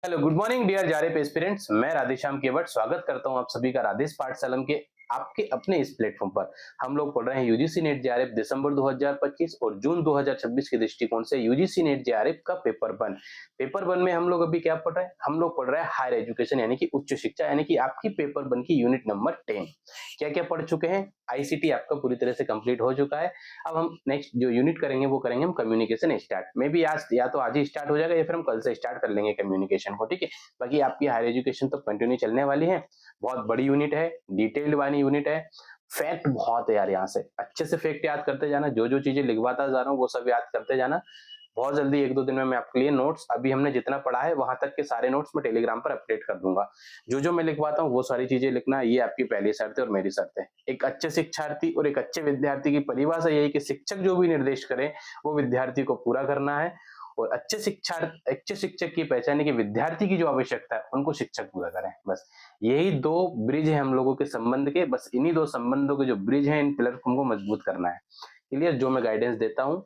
Hello good morning dear जारेप aspirants. मैं राधेश्याम केवट स्वागत करता हूं आप सभी का राधेश पाठशाला के आपके अपने इस प्लेटफॉर्म पर। हम लोग पढ़ रहे हैं यूजीसी नेट जेआरएफ दिसंबर 2025 और जून 2026 के दृष्टिकोण से यूजीसी नेट जेआरएफ का पेपर 1 में हम लोग अभी क्या पढ़ रहे हैं? हम लोग पढ़ रहे हैं हायर एजुकेशन यानी कि उच्च शिक्षा, यानी कि आपकी पेपर 1 की यूनिट नंबर 10। क्या क्या पढ़ चुके हैं? आईसीटी आपका पूरी तरह से कंप्लीट हो चुका है। अब हम नेक्स्ट जो यूनिट करेंगे वो करेंगे हम कम्युनिकेशन स्टार्ट। मे भी आज या तो आज ही स्टार्ट हो जाएगा या फिर हम कल से स्टार्ट कर लेंगे कम्युनिकेशन को, ठीक है। बाकी आपकी हायर एजुकेशन तो कंटिन्यू चलने वाली है। बहुत बड़ी यूनिट है, डिटेल्ड वाली यूनिट है। फैक्ट बहुत है यार, यहाँ से अच्छे से फैक्ट याद करते जाना, जो जो चीजें लिखवाता जा रहा हूँ वो सब याद करते जाना। बहुत जल्दी 1-2 दिन में मैं आपके लिए नोट्स, अभी हमने जितना पढ़ा है वहां तक के सारे नोट्स मैं टेलीग्राम पर अपडेट कर दूंगा। जो जो मैं लिखवाता हूँ वो सारी चीजें लिखना, ये आपकी पहली शर्त है और मेरी शर्त है। एक अच्छे शिक्षार्थी और एक अच्छे विद्यार्थी की परिभाषा यही कि शिक्षक जो भी निर्देश करे वो विद्यार्थी को पूरा करना है, और अच्छे शिक्षक की पहचान है कि विद्यार्थी की जो आवश्यकता है उनको शिक्षक पूरा करें। बस यही 2 ब्रिज है हम लोगों के संबंध के, बस इन्हीं 2 संबंधों के जो ब्रिज हैं, इन पिलर को हमको मजबूत करना है। क्लियर? जो मैं गाइडेंस देता हूँ,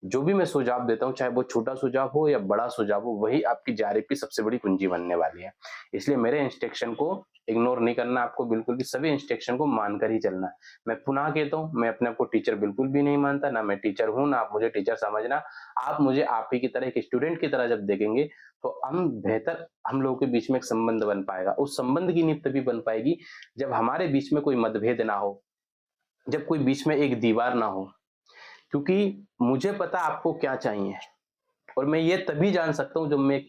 जो भी मैं सुझाव देता हूँ, चाहे वो छोटा सुझाव हो या बड़ा सुझाव हो, वही आपकी जारी की सबसे बड़ी कुंजी बनने वाली है। इसलिए मेरे इंस्ट्रक्शन को इग्नोर नहीं करना आपको, बिल्कुल भी सभी इंस्ट्रक्शन को मानकर ही चलना है। मैं पुनः कहता हूँ, मैं अपने आप को टीचर बिल्कुल भी नहीं मानता, ना मैं टीचर हूँ, ना आप मुझे टीचर समझना। आप मुझे आप ही की तरह, एक स्टूडेंट की तरह जब देखेंगे तो हम लोगों के बीच में एक संबंध बन पाएगा। उस संबंध की नींव तभी बन पाएगी जब हमारे बीच में कोई मतभेद ना हो, जब कोई बीच में एक दीवार ना हो। क्योंकि मुझे पता आपको क्या चाहिए, और मैं ये तभी जान सकता हूँ जब मैं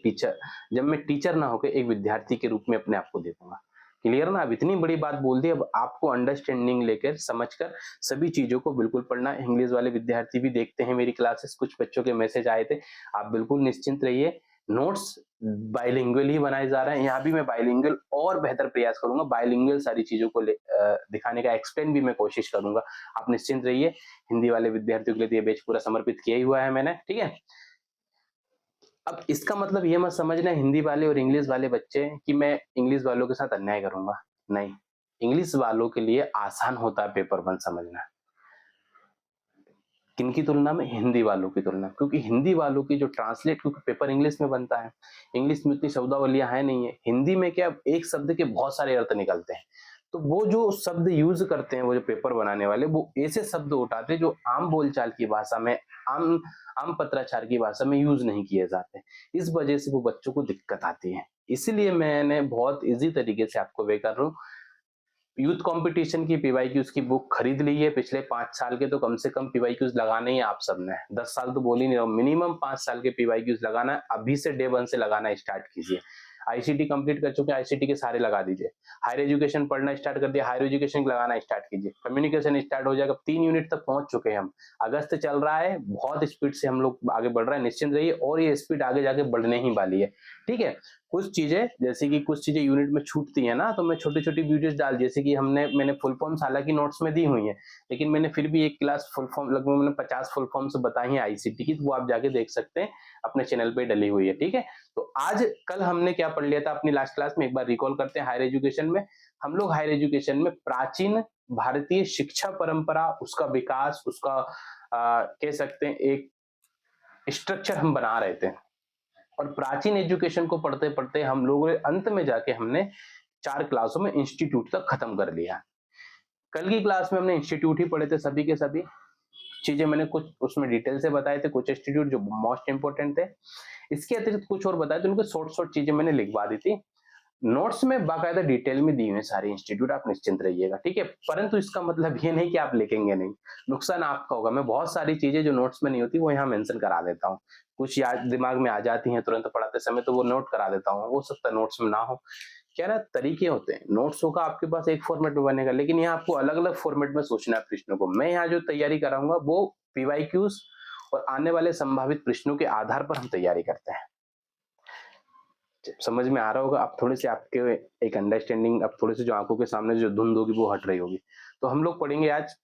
टीचर ना होकर एक विद्यार्थी के रूप में अपने आप को देखूंगा। क्लियर ना? अब इतनी बड़ी बात बोल दी, अब आपको अंडरस्टैंडिंग लेकर समझकर सभी चीजों को बिल्कुल पढ़ना। इंग्लिश वाले विद्यार्थी भी देखते हैं मेरी क्लासेस, कुछ बच्चों के मैसेज आए थे। आप बिल्कुल निश्चिंत रहिए, नोट्स बाइलिंगुअल ही बनाए जा रहे हैं। यहाँ भी मैं बाइलिंगुअल और बेहतर प्रयास करूंगा, बाइलिंगुअल सारी चीजों को दिखाने का, एक्सप्लेन भी मैं कोशिश करूंगा। आप निश्चिंत रहिए। हिंदी वाले विद्यार्थियों के लिए तो ये बैच पूरा समर्पित किया ही हुआ है मैंने, ठीक है। अब इसका मतलब ये मत समझना हिंदी वाले और इंग्लिश वाले बच्चे कि मैं इंग्लिश वालों के साथ अन्याय करूंगा। नहीं, इंग्लिश वालों के लिए आसान होता है पेपर 1 समझना। किनकी तुलना में? हिंदी वालों की तुलना, क्योंकि हिंदी वालों की जो ट्रांसलेट, क्योंकि पेपर इंग्लिश में बनता है, इंग्लिश में उतनी शब्दावलियां है नहीं है। हिंदी में क्या, एक शब्द के बहुत सारे अर्थ निकलते हैं। तो वो जो शब्द यूज करते हैं, वो जो पेपर बनाने वाले, वो ऐसे शब्द उठाते हैं जो आम बोलचाल की भाषा में, आम आम पत्राचार की भाषा में यूज नहीं किए जाते। इस वजह से वो बच्चों को दिक्कत आती है। इसलिए मैंने बहुत इजी तरीके से आपको वे कर रहा हूँ। यूथ कंपटीशन की पीवाईक्यूज की बुक खरीद ली है, पिछले 5 साल के तो कम से कम पीवाईक्यूज लगाने ही आप सबने। 10 साल तो बोल ही नहीं रहा, मिनिमम 5 साल के पीवाईक्यूज लगाना है। अभी से डे 1 से लगाना स्टार्ट कीजिए। आईसीटी कंप्लीट कर चुके हैं, आईसीटी के सारे लगा दीजिए। हायर एजुकेशन पढ़ना स्टार्ट कर दिया, हायर एजुकेशन लगाना स्टार्ट कीजिए। कम्युनिकेशन स्टार्ट हो जाएगा, 3 यूनिट तक पहुंच चुके हैं हम। अगस्त चल रहा है, बहुत स्पीड से हम लोग आगे बढ़ रहे हैं, निश्चिंत रहिए। और ये स्पीड आगे जाके बढ़ने ही वाली है, ठीक है। कुछ चीजें, जैसे कि कुछ चीजें यूनिट में छूटती है ना, तो मैं छोटी छोटी वीडियोस डाल, जैसे कि मैंने फुल फॉर्म्स हालांकि नोट्स में दी हुई है, लेकिन मैंने फिर भी एक क्लास फुल फॉर्म, लगभग मैंने 50 फुल फॉर्म्स बताई हैं आईसीटी की, तो वो आप जाके देख सकते हैं, अपने चैनल पे डली हुई है, ठीक है। तो आज कल हमने क्या पढ़ लिया था अपनी लास्ट क्लास में, एक बार रिकॉल करते हैं। हायर एजुकेशन में हम लोग, हायर एजुकेशन में प्राचीन भारतीय शिक्षा परंपरा, उसका विकास, उसका कह सकते हैं एक स्ट्रक्चर हम बना रहे थे। और प्राचीन एजुकेशन को पढ़ते पढ़ते हम लोगों ने अंत में जाके हमने 4 क्लासों में इंस्टीट्यूट तक खत्म कर लिया। कल की क्लास में हमने इंस्टीट्यूट ही पढ़े थे, सभी के सभी चीजें मैंने कुछ उसमें डिटेल से बताए थे, कुछ इंस्टीट्यूट जो मोस्ट इंपोर्टेंट थे। इसके अतिरिक्त कुछ और बताए थे, उनको शॉर्ट शॉर्ट चीजें मैंने लिखवा दी थी। नोट्स में बाकायदा डिटेल में दी हुई सारे इंस्टीट्यूट, आप निश्चिंत रहिएगा, ठीक है। परंतु इसका मतलब ये नहीं कि आप लिखेंगे नहीं, नुकसान आपका होगा। मैं बहुत सारी चीजें जो नोट्स में नहीं होती वो यहाँ मेंशन करा देता हूँ। कुछ याद दिमाग में आ जाती हैं तुरंत पढ़ाते समय, तो वो नोट करा देता हूँ। हो सकता है नोट्स में ना हो। क्या ना, तरीके होते हैं। नोट्स होगा आपके पास एक फॉर्मेट में बनेगा, लेकिन यहाँ आपको अलग अलग फॉर्मेट में सोचना है प्रश्नों को। मैं यहाँ जो तैयारी कराऊंगा वो पीवाईक्यूज और आने वाले संभावित प्रश्नों के आधार पर हम तैयारी करते हैं। समझ में आ रहा होगा? अब थोड़े से आपके एक अंडरस्टैंडिंग, अब थोड़े से जो आंखों के सामने जो धुंध होगी वो हट रही होगी। तो हम लोग पढ़ेंगे आज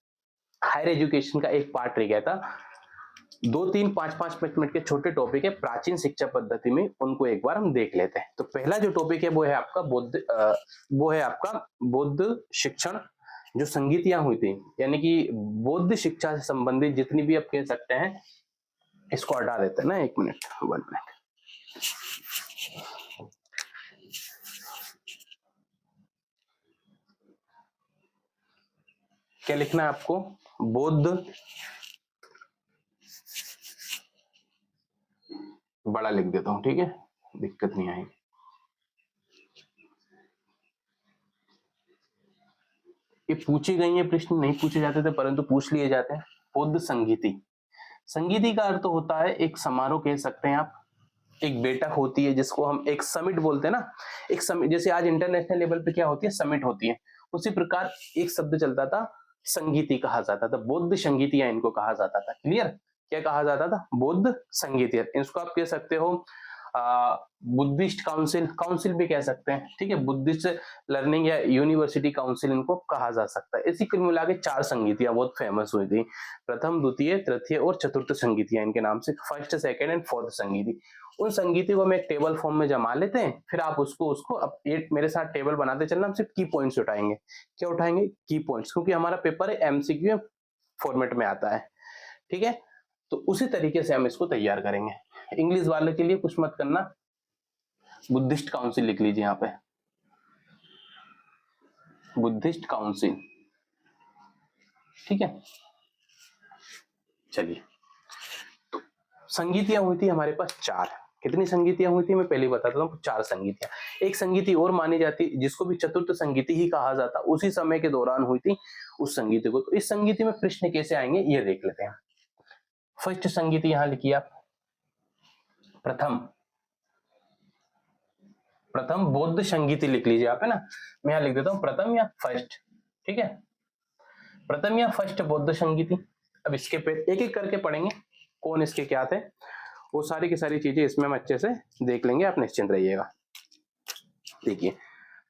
हायर एजुकेशन का एक पार्ट रह गया था। 2-3 5-5 मिनट के छोटे टॉपिक है प्राचीन शिक्षा पद्धति में, उनको एक बार हम देख लेते हैं। तो पहला जो टॉपिक है वो है आपका बौद्ध शिक्षण, जो संगीतियां हुई थी, यानी कि बौद्ध शिक्षा से संबंधित जितनी भी आप कह सकते हैं। इसको हटा देते हैं ना, 1 मिनट, 1 मिनट। क्या लिखना है आपको, बौद्ध, बड़ा लिख देता हूं, ठीक है, दिक्कत नहीं आएगी। ये पूछी गई है, प्रश्न नहीं पूछे जाते थे परंतु पूछ लिए जाते हैं। बौद्ध संगीति, संगीति का अर्थ होता है एक समारोह कह सकते हैं आप, एक बैठक होती है जिसको हम एक समिट बोलते हैं ना, एक समिट, जैसे आज इंटरनेशनल लेवल पे क्या होती है, समिट होती है, उसी प्रकार एक शब्द चलता था, संगीति कहा जाता था, बौद्ध संगीतिया इनको कहा जाता था। क्लियर, क्या कहा जाता था, बौद्ध संगीतिया। इसको आप कह सकते हो बुद्धिस्ट काउंसिल, काउंसिल भी कह सकते हैं, ठीक है, बुद्धिस्ट लर्निंग या यूनिवर्सिटी काउंसिल इनको कहा जा सकता है। इसी कुल मिला के 4 संगीतियां बहुत फेमस हुई थी, प्रथम, द्वितीय, तृतीय और चतुर्थ संगीतियां इनके नाम से, फर्स्ट, सेकंड एंड फोर्थ संगीति। उन संगीति को हम एक टेबल फॉर्म में जमा लेते हैं, फिर आप उसको अब एक मेरे साथ टेबल बनाते चलना, हम सिर्फ की पॉइंट्स उठाएंगे। क्या उठाएंगे, की पॉइंट्स, क्योंकि हमारा पेपर है एमसीक्यू फॉर्मेट में आता है, ठीक है, तो उसी तरीके से हम इसको तैयार करेंगे। इंग्लिश वाले के लिए कुछ मत करना, बुद्धिस्ट काउंसिल लिख लीजिए यहाँ पे, बुद्धिस्ट काउंसिल, ठीक है। चलिए, तो संगीतियां हुई थी हमारे पास 4। कितनी संगीतियां हुई थी मैं पहले बताता हूँ, 4 संगीतियां। एक संगीति और मानी जाती जिसको भी चतुर्थ संगीति ही कहा जाता, उसी समय के दौरान हुई थी उस संगीति को। तो इस संगीति में प्रश्न कैसे आएंगे ये देख लेते हैं। फर्स्ट संगीति यहां लिखिए आप, प्रथम, प्रथम बौद्ध संगीति लिख लीजिए आप, है ना, मैं यहां लिख देता हूं प्रथम या फर्स्ट, ठीक है, प्रथम या फर्स्ट बौद्ध संगीति। अब इसके पे एक एक करके पढ़ेंगे, कौन इसके क्या थे, वो सारी की सारी चीजें इसमें हम अच्छे से देख लेंगे, आप निश्चिंत रहिएगा। देखिए,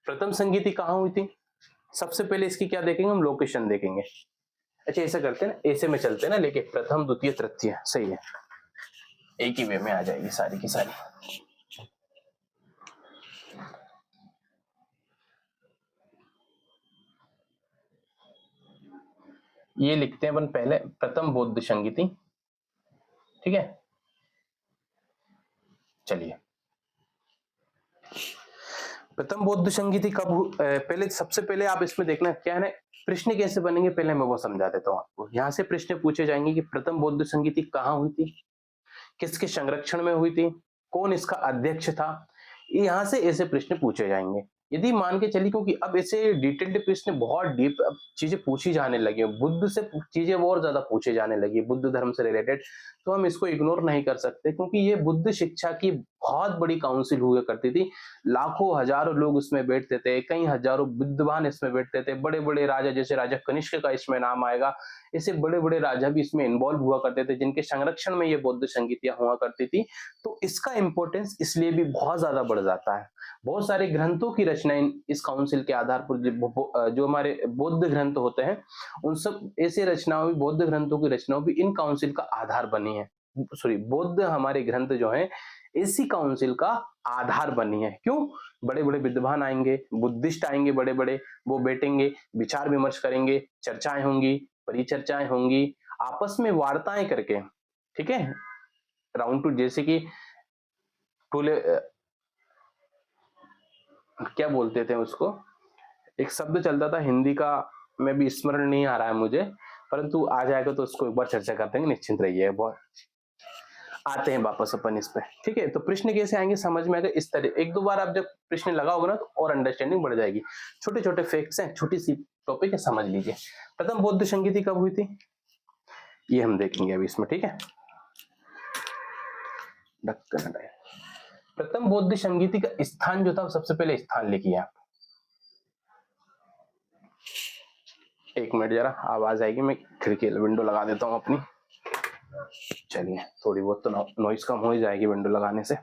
प्रथम संगीति कहाँ हुई थी, सबसे पहले इसकी क्या देखेंगे हम, लोकेशन देखेंगे। अच्छा ऐसा करते हैं ना, ऐसे में चलते हैं ना, लेके प्रथम, द्वितीय, तृतीय, सही है, एक ही वे में आ जाएगी सारी की सारी। ये लिखते हैं अपन पहले, प्रथम बौद्ध संगीति, ठीक है। चलिए, प्रथम बौद्ध संगीति कब, पहले सबसे पहले आप इसमें देखना क्या है ना, प्रश्न कैसे बनेंगे पहले मैं वो समझा देता हूँ आपको। यहाँ से प्रश्न पूछे जाएंगे कि प्रथम बौद्ध संगीति कहाँ हुई थी, किसके संरक्षण में हुई थी, कौन इसका अध्यक्ष था, यहाँ से ऐसे प्रश्न पूछे जाएंगे। यदि मान के चलिए, क्योंकि अब ऐसे डिटेल्ड प्रश्न बहुत डीप अब चीजें पूछी जाने लगी है, बुद्ध से चीजें और ज्यादा पूछे जाने लगी है, बुद्ध धर्म से रिलेटेड, तो हम इसको इग्नोर नहीं कर सकते, क्योंकि ये बुद्ध शिक्षा की बहुत बड़ी काउंसिल हुआ करती थी, लाखों हजारों लोग उसमें बैठते थे, कई हजारों विद्वान इसमें बैठते थे, बड़े बड़े राजा, जैसे राजा कनिष्क का इसमें नाम आएगा, ऐसे बड़े बड़े राजा भी इसमें इन्वॉल्व हुआ करते थे, जिनके संरक्षण में ये बौद्ध संगीतियां हुआ करती थी। तो इसका इंपॉर्टेंस इसलिए भी बहुत ज्यादा बढ़ जाता है। बहुत सारे ग्रंथों की रचना इस काउंसिल के आधार पर, जो हमारे बौद्ध ग्रंथ होते हैं, उन सब ऐसे रचनाओं भी, बौद्ध ग्रंथों की रचनाओं भी इन काउंसिल का आधार बनी है। सॉरी, बौद्ध हमारे ग्रंथ जो है इसी काउंसिल का आधार बनी है। क्यों, बड़े बड़े विद्वान आएंगे, बुद्धिस्ट आएंगे बड़े बड़े, वो बैठेंगे, विचार विमर्श करेंगे, चर्चाएं होंगी, परिचर्चाएं होंगी, आपस में वार्ताएं करके, ठीक है, राउंड टू, जैसे कि टूले, क्या बोलते थे उसको, एक शब्द चलता था हिंदी का, मैं भी स्मरण नहीं आ रहा है मुझे, परंतु आ जाएगा तो उसको एक बार चर्चा करते हैं, निश्चिंत रहिए, बहुत आते हैं वापस अपन इस पे, ठीक है। तो प्रश्न कैसे आएंगे समझ में आएगा इस तरह, एक दो बार आप जब प्रश्न लगाओगे ना तो और अंडरस्टैंडिंग बढ़ जाएगी। छोटे छोटे फैक्ट्स हैं, छोटी सी टॉपिक है, समझ लीजिए। प्रथम बौद्ध संगीति कब हुई थी ये हम देखेंगे अभी इसमें, ठीक है। प्रथम बौद्ध संगीति का स्थान जो था, सबसे पहले स्थान लिखिए आप। एक मिनट, जरा आवाज आएगी, मैं खिड़की विंडो लगा देता हूं अपनी। चलिए, थोड़ी बहुत तो नॉइस कम हो ही जाएगी विंडो लगाने से।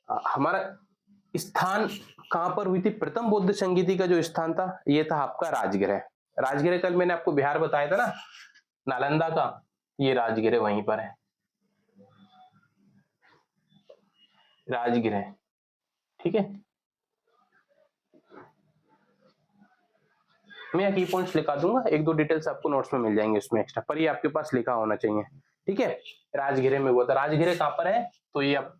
हमारा स्थान कहां पर हुई थी, प्रथम बौद्ध संगीति का जो स्थान था ये था आपका राजगृह। राजगृह कल मैंने आपको बिहार बताया था ना, नालंदा का, ये राजगृह वहीं पर है, राजगृह, ठीक है। मैं यहाँ की पॉइंट्स लिखा दूंगा, एक दो डिटेल्स आपको नोट्स में मिल जाएंगे उसमें एक्स्ट्रा, पर ये आपके पास लिखा होना चाहिए, ठीक है। राजगृह में हुआ था, राजगृह कहां पर है, तो ये आप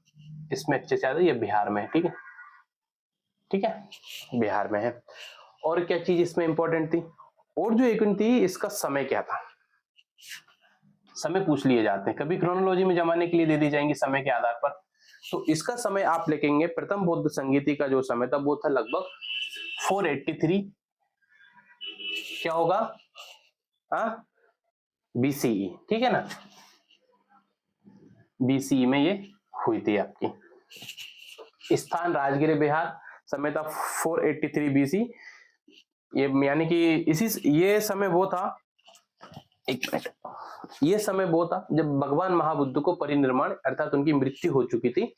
इसमें अच्छे से याद है, ये बिहार में है, ठीक है, ठीक है, बिहार में है। और क्या चीज इसमें इंपॉर्टेंट थी, और जो एक थी इसका समय क्या था, समय पूछ लिए जाते हैं, कभी क्रोनोलॉजी में जमाने के लिए दे दी जाएंगी समय के आधार पर। तो इसका समय आप लिखेंगे, प्रथम बौद्ध संगीति का जो समय था वो था लगभग 483, क्या होगा, बीसीई, ठीक है ना, बीसीई में ये हुई थी आपकी। स्थान राजगिर बिहार, समय था 483 बीसी, ये यानी कि ये समय वो था, एक मिनट, ये समय वो था जब भगवान महाबुद्ध को परिनिर्वाण अर्थात उनकी मृत्यु हो चुकी थी।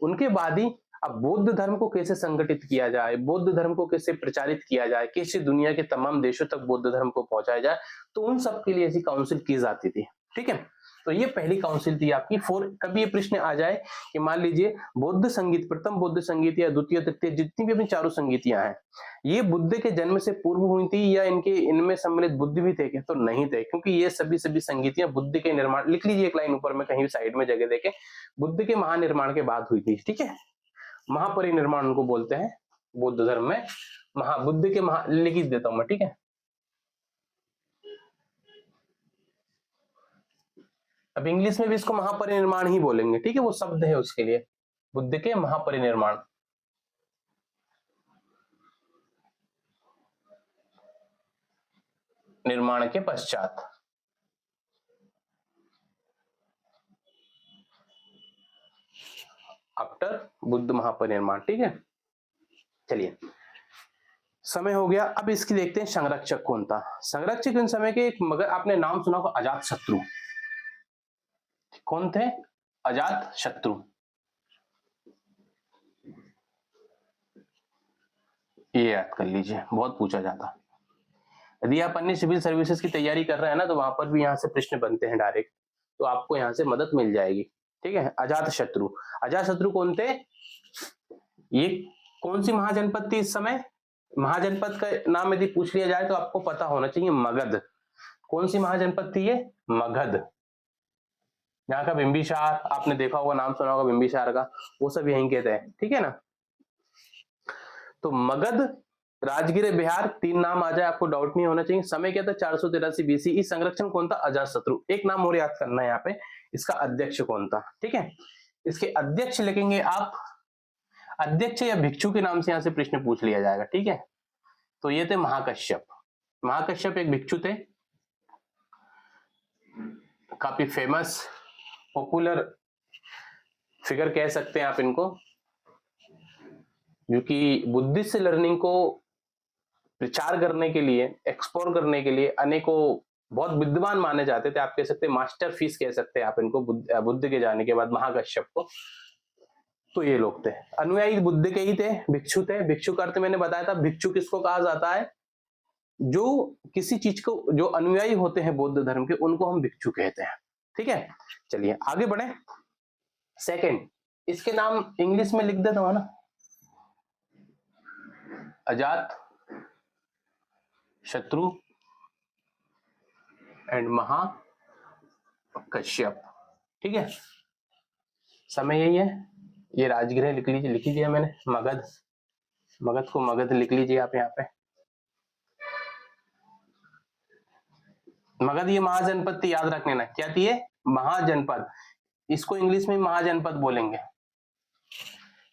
उनके बाद ही अब बौद्ध धर्म को कैसे संगठित किया जाए, बौद्ध धर्म को कैसे प्रचारित किया जाए, कैसे दुनिया के तमाम देशों तक बौद्ध धर्म को पहुंचाया जाए, तो उन सब के लिए ऐसी काउंसिल की जाती थी, ठीक है। तो ये पहली काउंसिल थी आपकी। कभी ये प्रश्न आ जाए कि मान लीजिए बौद्ध संगीत, प्रथम बौद्ध संगीत या द्वितीय तृतीय जितनी भी अपनी चारों संगीतियां हैं, ये बुद्ध के जन्म से पूर्व हुई थी या इनमें सम्मिलित बुद्ध भी थे क्या, तो नहीं थे, क्योंकि ये सभी संगीतियां बुद्ध के निर्माण, लिख लीजिए एक लाइन ऊपर में कहीं साइड में जगह देके, बुद्ध के महानिर्माण के बाद हुई थी, ठीक है। महापरिनिर्माण उनको बोलते हैं बौद्ध धर्म में, बुद्ध के लिख देता हूं मैं, ठीक है। अब इंग्लिश में भी इसको महापरिनिर्माण ही बोलेंगे, ठीक है, वो शब्द है उसके लिए, बुद्ध के महापरिनिर्माण। निर्माण के पश्चात, आफ्टर बुद्ध महापरिनिर्माण, ठीक है। चलिए, समय हो गया, अब इसकी देखते हैं संरक्षक कौन था। संरक्षक उन समय के एक, मगर आपने नाम सुना होगा अजात शत्रु, कौन थे, अजात शत्रु। ये याद कर लीजिए, बहुत पूछा जाता। यदि आप अन्य सिविल सर्विसेज की तैयारी कर रहे हैं ना, तो वहां पर भी यहाँ से प्रश्न बनते हैं डायरेक्ट, तो आपको यहाँ से मदद मिल जाएगी, ठीक है। अजात शत्रु, अजात शत्रु कौन थे, ये कौन सी महाजनपद थी इस समय, महाजनपद का नाम यदि पूछ लिया जाए तो आपको पता होना चाहिए, मगध। कौन सी महाजनपद थी ये, मगध। यहाँ का बिंबिसार आपने देखा होगा, नाम सुना होगा बिंबिसार का, वो सब यहीं के थे, ठीक है ना। तो मगध, राजगिर, बिहार, तीन नाम आ जाए आपको डाउट नहीं होना चाहिए। समय क्या था, 483 बीसीई। संरक्षण कौन था, अजातशत्रु। एक नाम और याद करना है यहाँ पे, इसका अध्यक्ष कौन था, ठीक है। इसके अध्यक्ष लिखेंगे आप, अध्यक्ष या भिक्षु के नाम से यहाँ से प्रश्न पूछ लिया जाएगा, ठीक है। तो ये थे महाकश्यप। महाकश्यप एक भिक्षु थे, काफी फेमस पॉपुलर फिगर कह सकते हैं आप इनको, क्योंकि बुद्धिस्ट लर्निंग को प्रचार करने के लिए, एक्सप्लोर करने के लिए अनेकों बहुत विद्वान माने जाते थे। आप कह सकते हैं मास्टर फीस कह सकते हैं आप इनको, बुद्ध के जाने के बाद महाकश्यप को। तो ये लोग थे अनुयायी बुद्ध के ही थे, भिक्षु थे। भिक्षु का अर्थ मैंने बताया था, भिक्षु किसको कहा जाता है, जो किसी चीज को, जो अनुयायी होते हैं बौद्ध धर्म के, उनको हम भिक्षु कहते हैं, ठीक है। चलिए आगे बढ़े। सेकंड, इसके नाम इंग्लिश में लिख देता हूं ना, अजात शत्रु एंड महाकश्यप, ठीक है। समय यही है, ये राजगृह लिख लीजिए, लिख लीजिए मैंने, मगध, मगध को मगध लिख लीजिए आप यहाँ पे। मगध ये महाजनपद थी, याद रखने ना, क्या थी ये, महाजनपद। इसको इंग्लिश में महाजनपद बोलेंगे।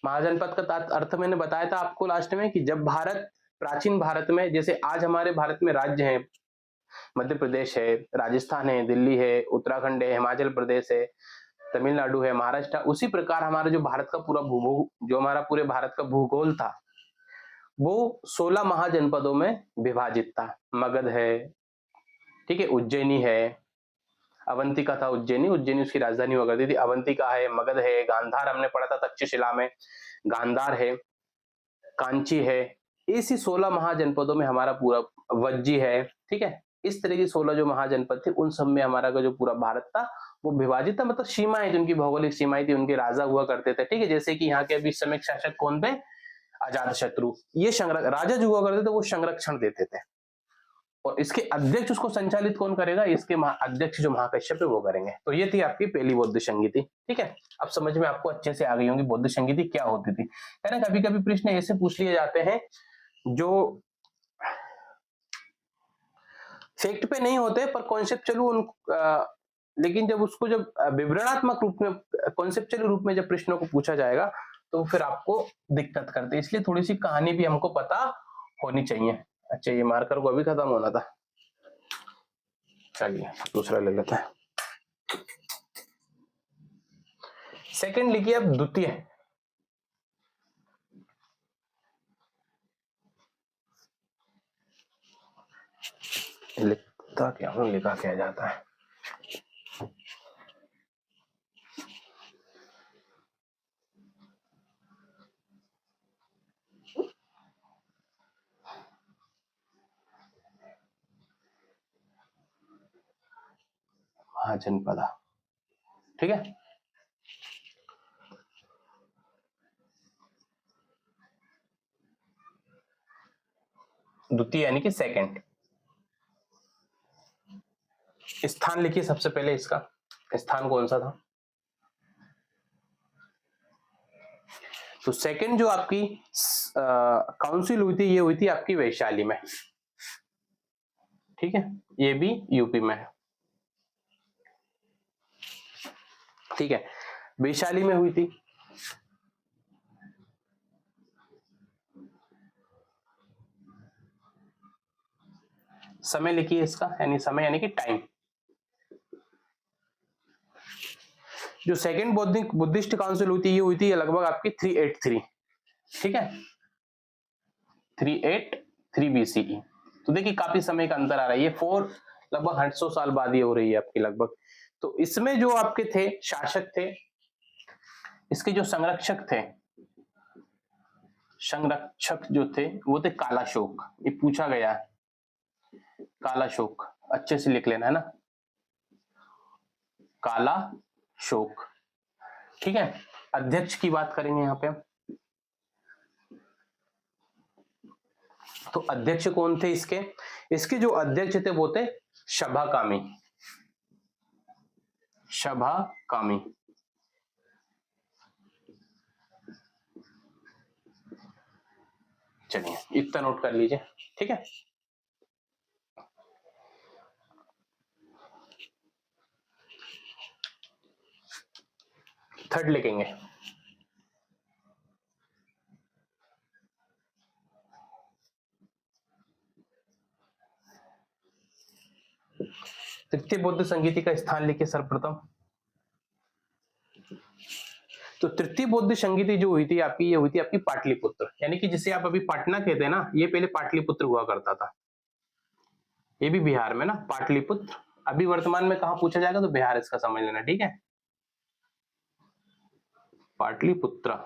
महाजनपद का अर्थ मैंने बताया था आपको लास्ट में, कि जब भारत, प्राचीन भारत में, जैसे आज हमारे भारत में राज्य हैं, मध्य प्रदेश है, राजस्थान है, दिल्ली है, उत्तराखंड है, हिमाचल प्रदेश है, तमिलनाडु है, महाराष्ट्र, उसी प्रकार हमारा जो भारत का पूरा जो हमारा पूरे भारत का भूगोल था, वो 16 महाजनपदों में विभाजित था। मगध है, ठीक है, उज्जैनी है, अवंतिका था उज्जैनी, उज्जैनी उसकी राजधानी हुआ करती थी, अवंतिका है, मगध है, गांधार हमने पढ़ा था तक्षशिला में, गांधार है, कांची है। इसी 16 महाजनपदों में हमारा पूरा, वज्जी है, ठीक है। इस तरह की 16 जो महाजनपद थे, उन सब में हमारा का जो पूरा भारत था वो विभाजित था, मतलब सीमाएं थी, उनकी भौगोलिक सीमाएं थी, उनके राजा हुआ करते थे, ठीक है। जैसे कि यहाँ के अभी समय शासक कौन थे, अजातशत्रु। ये राजा जो हुआ करते थे वो संरक्षण देते थे, और इसके अध्यक्ष, उसको संचालित कौन करेगा, इसके अध्यक्ष जो महाकश्यप है वो करेंगे। तो ये थी आपकी पहली बौद्ध संगीति, ठीक है। अब समझ में आपको अच्छे से आ गई होंगी बौद्ध संगीति क्या होती थी, है ना। कभी कभी प्रश्न ऐसे पूछ लिए जाते हैं जो फैक्ट पे नहीं होते पर कॉन्सेप्चुअल उन लेकिन जब उसको जब विवरणात्मक रूप में कॉन्सेप्चुअल रूप में जब प्रश्नों को पूछा जाएगा तो फिर आपको दिक्कत करते, इसलिए थोड़ी सी कहानी भी हमको पता होनी चाहिए। अच्छा ये मार्कर को अभी खत्म होना था, चलिए दूसरा ले लेते हैं। सेकंड लिखिए अब द्वितीय। लिखता क्या हूं, लिखा क्या जाता है। महाजनपदा, ठीक है। द्वितीय यानी कि सेकंड। स्थान लिखिए सबसे पहले, इसका स्थान कौन सा था। तो सेकंड जो आपकी काउंसिल हुई थी, ये हुई थी आपकी वैशाली में, ठीक है, ये भी यूपी में है, ठीक है, वैशाली में हुई थी। समय लिखिए इसका, यानी समय यानी कि टाइम। जो सेकंड बुद्धिस्ट काउंसिल हुई थी, ये हुई थी लगभग आपकी 383, ठीक है, 383 BCE। तो देखिए काफी समय का अंतर आ रहा है, ये 4 लगभग 800 साल बाद ये हो रही है आपकी लगभग। तो इसमें जो आपके थे शासक थे, इसके जो संरक्षक थे, संरक्षक जो थे वो थे कालाशोक, ये पूछा गया है, कालाशोक अच्छे से लिख लेना है ना, कालाशोक, ठीक है। अध्यक्ष की बात करेंगे यहाँ पे, तो अध्यक्ष कौन थे इसके, इसके जो अध्यक्ष थे वो थे सभाकामी, सभाकामी, चलिए इतना नोट कर लीजिए, ठीक है। थर्ड लिखेंगे, तृतीय बौद्ध संगीति का स्थान लिखिए सर्वप्रथम। तो तृतीय बौद्ध संगीति जो हुई थी आपकी, ये हुई थी आपकी पाटलिपुत्र, यानी कि जिसे आप अभी पटना कहते हैं ना, ये पहले पाटलिपुत्र हुआ करता था, ये भी बिहार में ना पाटलिपुत्र। अभी वर्तमान में कहां पूछा जाएगा तो बिहार, इसका समझ लेना, ठीक है, पाटलिपुत्र।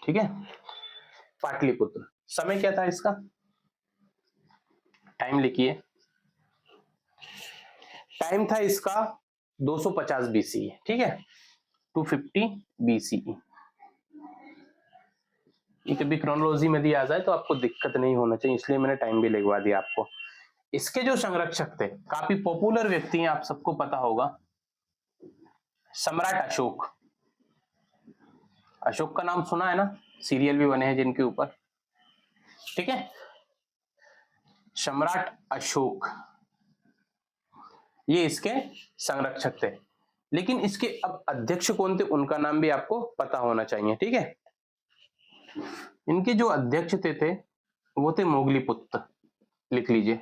ठीक है, पाटलिपुत्र। समय क्या था इसका, टाइम लिखिए, टाइम था इसका 250 BCE, ठीक है, 250 BCE। ये कभी क्रोनोलॉजी में दिया जाए तो आपको दिक्कत नहीं होना चाहिए, इसलिए मैंने टाइम भी लिखवा दिया आपको। इसके जो संरक्षक थे काफी पॉपुलर व्यक्ति हैं, आप सबको पता होगा, सम्राट अशोक। अशोक का नाम सुना है ना, सीरियल भी बने हैं जिनके ऊपर, ठीक है, सम्राट अशोक, ये इसके संरक्षक थे। लेकिन इसके अब अध्यक्ष कौन थे उनका नाम भी आपको पता होना चाहिए, ठीक है। इनके जो अध्यक्ष थे वो थे मोगलीपुत्र, लिख लीजिए।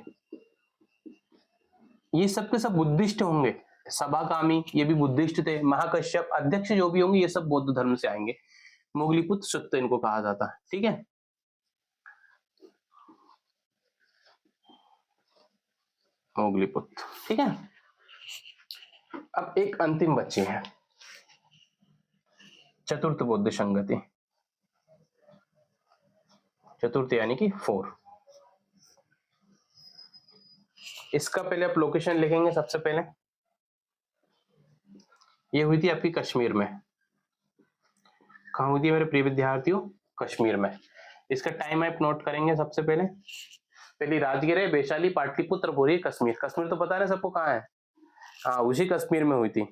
ये सब के सब बुद्धिस्ट होंगे, सभाकामी ये भी बुद्धिस्ट थे, महाकश्यप अध्यक्ष जो भी होंगे ये सब बौद्ध धर्म से आएंगे। मोगलीपुत्र सुत्त इनको कहा जाता है, ठीक है। मोगलीपुत्र, ठीक है। अब एक अंतिम बच्ची है, चतुर्थ बौद्ध संगति, चतुर्थ यानी कि 4। इसका पहले आप लोकेशन लिखेंगे सबसे पहले, ये हुई थी आपकी कश्मीर में। कहां हुई थी मेरे प्रिय विद्यार्थियों, कश्मीर में। इसका टाइम आप नोट करेंगे सबसे पहले, पहली राजगीर है, वैशाली, पाटलिपुत्र, भोरी, कश्मीर। कश्मीर तो पता है सबको कहाँ है, हाँ उसी कश्मीर में हुई थी।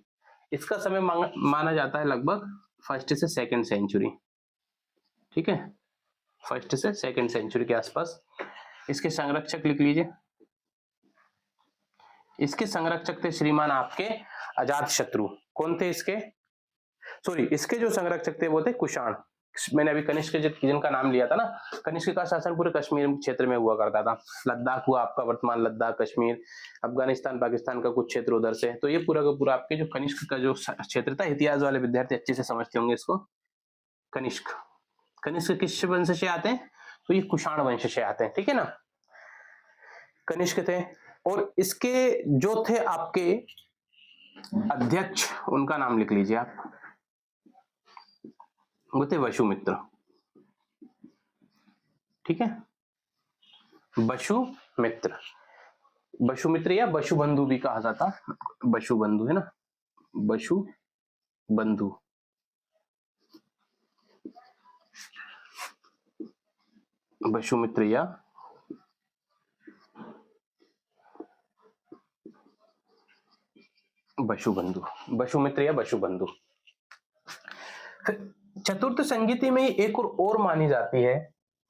इसका समय माना जाता है लगभग 1st से 2nd सेंचुरी, ठीक है, 1st से 2nd सेंचुरी के आसपास। इसके संरक्षक लिख लीजिए, इसके संरक्षक थे श्रीमान आपके अजात शत्रु। कौन थे इसके, सॉरी इसके जो संरक्षक थे वो थे कुषाण। मैंने अभी कनिष्क जिनका नाम लिया था ना, कनिष्क का शासन पूरे कश्मीर क्षेत्र में हुआ करता था। लद्दाख हुआ आपका, वर्तमान लद्दाख, कश्मीर, अफगानिस्तान, पाकिस्तान का कुछ क्षेत्र उधर से। तो ये पूरा का पूरा आपके जो कनिष्क का जो क्षेत्र था, इतिहास वाले विद्यार्थी अच्छे से समझते होंगे इसको। कनिष्क, कनिष्क किस वंश से आते हैं, तो ये कुषाण वंश से आते हैं, ठीक है ना। कनिष्क थे, और इसके जो थे आपके अध्यक्ष, उनका नाम लिख लीजिए आप, वो थे वसुमित्र, ठीक है, वसुमित्र। वसुमित्र या वसुबंधु भी कहा जाता, वसुबंधु है ना, वसुबंधु। वसुमित्र या वसुबंधु, वसुमित्र या वसुबंधु। चतुर्थ संगीति में एक और मानी जाती है,